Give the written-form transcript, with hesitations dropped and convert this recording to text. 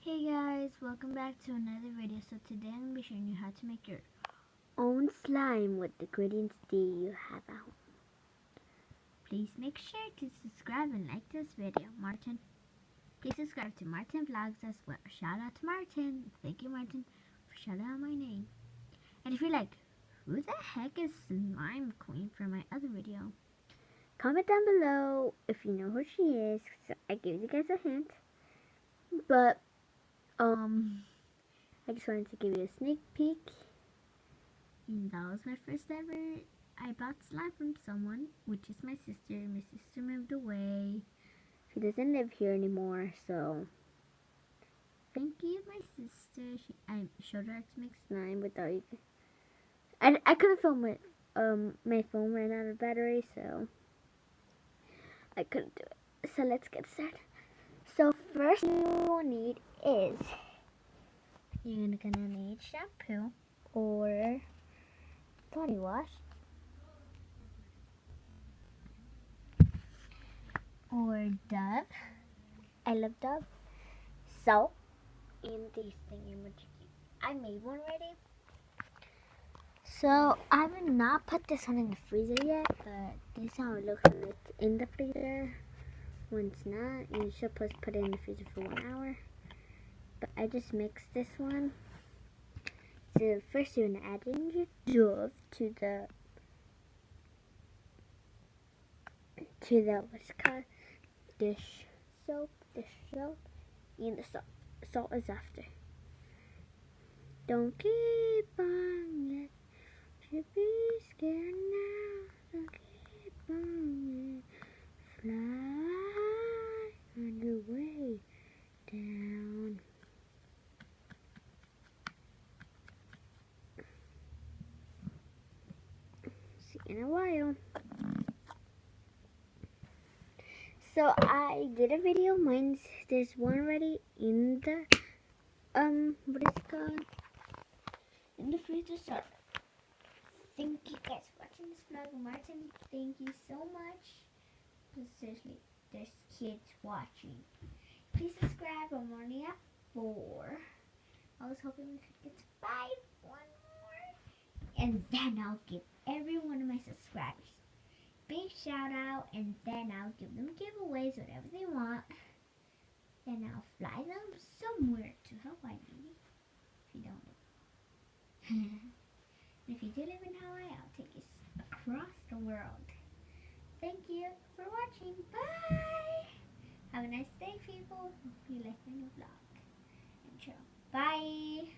Hey guys, welcome back to another video. So today I'm going to be showing you how to make your own slime with the ingredients that you have at home. Please make sure to subscribe and like this video. Martin, please subscribe to Martin Vlogs as well. Shout out to Martin. Thank you, Martin, for shouting out my name. And if you're like, who the heck is Slime Queen from my other video? Comment down below if you know who she is. So I gave you guys a hint. But I just wanted to give you a sneak peek. And that was my first ever. I bought slime from someone, which is my sister. My sister moved away. She doesn't live here anymore, so thank you, my sister. I showed her how to make slime without even. I couldn't film it. My phone ran out of battery, so I couldn't do it. So let's get started. So first you will need is you're gonna need shampoo or body wash or Dove. I love Dove. Soap and these thingy-majiggy. I made one already. So I have not put this one in the freezer yet, but this is how it looks when it's in the freezer. When it's not, you're supposed to put it in the freezer for 1 hour. But I just mixed this one. So first you're gonna add in your Dove to the what's it called? Dish soap, and the salt is after. Don't keep on yet, should be scared now. Don't keep on yet, fly on your way down. See you in a while. So I did a video. There's one already in the what is it called? In the freezer. So thank you guys for watching this vlog. Martin, thank you so much. Seriously, there's kids watching. Please subscribe. I'm only at 4. I was hoping we could get to 5. One more. And then I'll give every one of my subscribers big shout out, and then I'll give them giveaways, whatever they want. Then I'll fly them somewhere to Hawaii, if you don't know. And if you do live in Hawaii, I'll take you across the world. Thank you for watching. Bye! Have a nice day, people. Hope you like my new vlog. And chill. Bye!